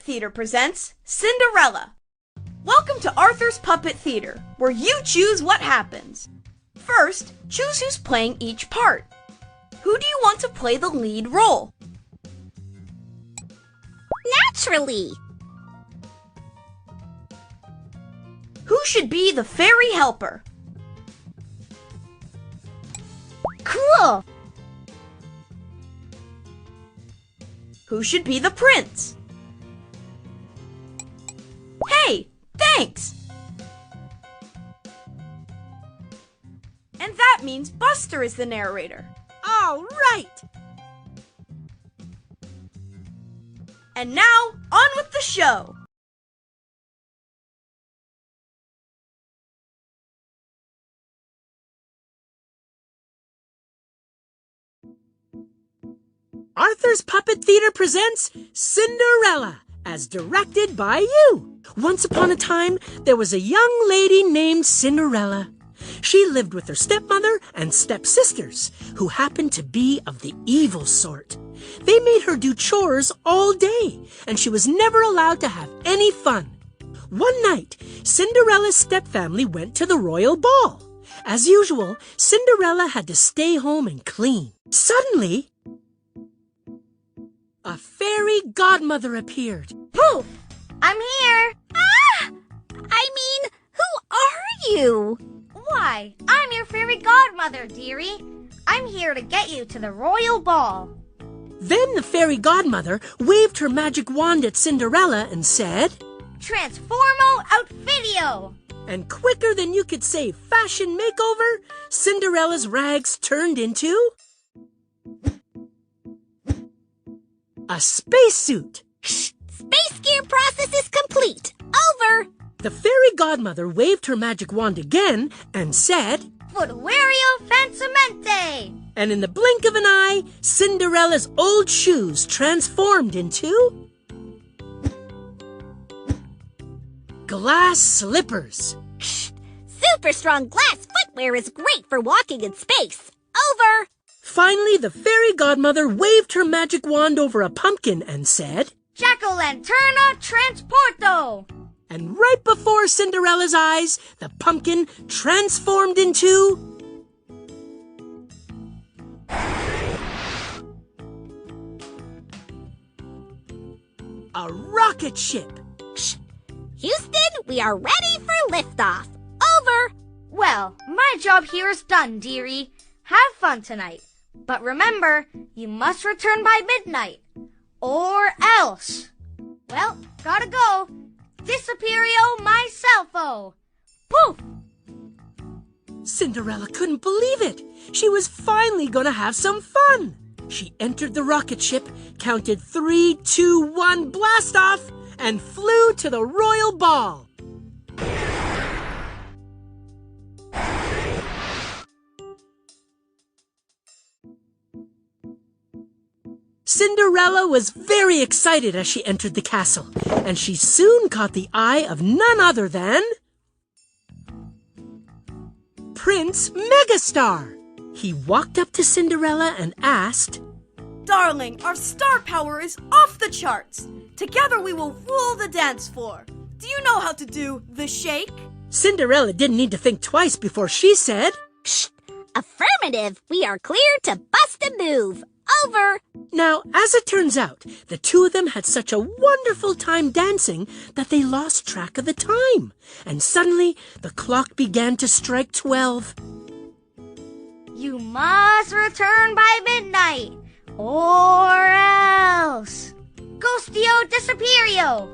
Theater presents Cinderella. Welcome to Arthur's Puppet Theater, where you choose what happens. First, choose who's playing each part. Who do you want to play the lead role? Naturally! Who should be the fairy helper? Cool! Who should be the prince? Hey, thanks! And that means Buster is the narrator. All right! And now, on with the show! Arthur's Puppet Theater presents Cinderella, as directed by you. Once upon a time, there was a young lady named Cinderella. She lived with her stepmother and stepsisters, who happened to be of the evil sort. They made her do chores all day, and she was never allowed to have any fun. One night, Cinderella's stepfamily went to the royal ball. As usual, Cinderella had to stay home and clean. Suddenly, a fairy godmother appeared. Poof! I'm here! Ah! I mean, who are you? Why, I'm your fairy godmother, dearie. I'm here to get you to the royal ball. Then the fairy godmother waved her magic wand at Cinderella and said, Transformo Outfitio! And quicker than you could say fashion makeover, Cinderella's rags turned into a spacesuit. Space gear process is complete. Over. The fairy godmother waved her magic wand again and said, Footweario Fancemente! And in the blink of an eye, Cinderella's old shoes transformed into glass slippers. Super strong glass footwear is great for walking in space. Over. Finally, the fairy godmother waved her magic wand over a pumpkin and said, Jack-o'-lanterna Transporto! And right before Cinderella's eyes, the pumpkin transformed into a rocket ship. Houston, we are ready for liftoff. Over. Well, my job here is done, dearie. Have fun tonight. But remember, you must return by midnight. Or else. Well, gotta go. Disappeario myselfo. Poof! Cinderella couldn't believe it. She was finally going to have some fun. She entered the rocket ship, counted 3, 2, 1, blast off, and flew to the royal ball. Cinderella was very excited as she entered the castle, and she soon caught the eye of none other than Prince Megastar. He walked up to Cinderella and asked, Darling, our star power is off the charts. Together we will rule the dance floor. Do you know how to do the shake? Cinderella didn't need to think twice before she said, Affirmative. We are clear to bust a move. Over. Now, as it turns out, the two of them had such a wonderful time dancing that they lost track of the time. And suddenly, the clock began to strike 12. You must return by midnight. Or else. Ghostio disappeario.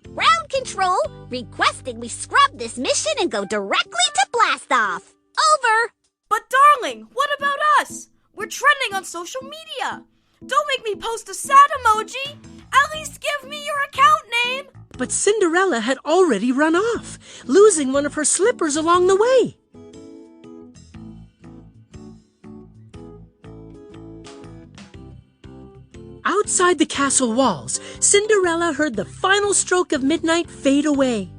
Ground control, requesting we scrub this mission and go directly to blast off. Over. But darling, what about us? We're trending on social media. Don't make me post a sad emoji. At least give me your account name. But Cinderella had already run off, losing one of her slippers along the way. Outside the castle walls, Cinderella heard the final stroke of midnight fade away.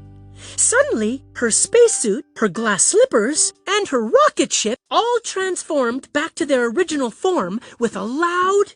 Suddenly, her spacesuit, her glass slippers, and her rocket ship all transformed back to their original form with a loud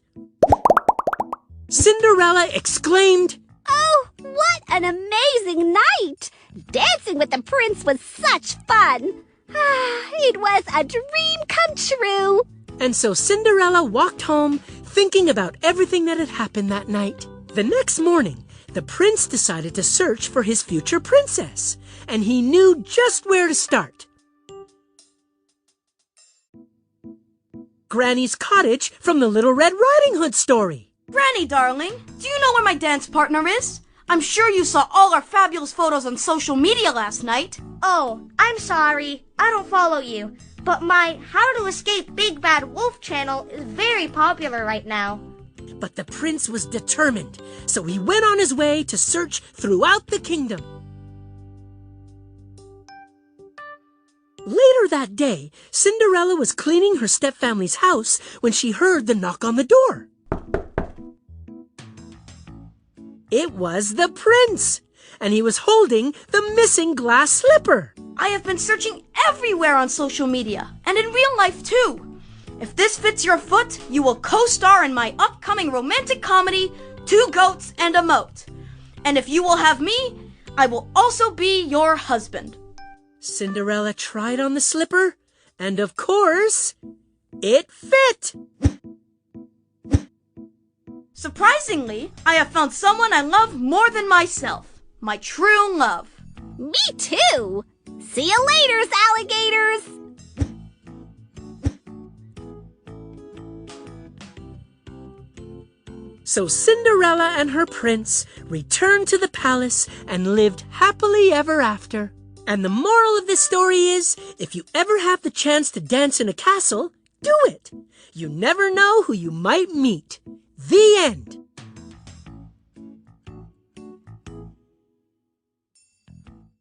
Cinderella exclaimed, Oh, what an amazing night! Dancing with the prince was such fun. It was a dream come true. And so Cinderella walked home thinking about everything that had happened that night. The next morning, the prince decided to search for his future princess, and he knew just where to start. Granny's cottage from the Little Red Riding Hood story. Granny, darling, do you know where my dance partner is? I'm sure you saw all our fabulous photos on social media last night. Oh, I'm sorry. I don't follow you. But my How to Escape Big Bad Wolf channel is very popular right now. But the prince was determined, so he went on his way to search throughout the kingdom. Later that day, Cinderella was cleaning her stepfamily's house when she heard the knock on the door. It was the prince, and he was holding the missing glass slipper. I have been searching everywhere on social media, and in real life too. If this fits your foot, you will co-star in my upcoming romantic comedy, 2 Goats and a Moat. And if you will have me, I will also be your husband. Cinderella tried on the slipper, and of course, it fit. Surprisingly, I have found someone I love more than myself. My true love. Me too! See you later, alligators! So Cinderella and her prince returned to the palace and lived happily ever after. And the moral of this story is, if you ever have the chance to dance in a castle, do it. You never know who you might meet. The end.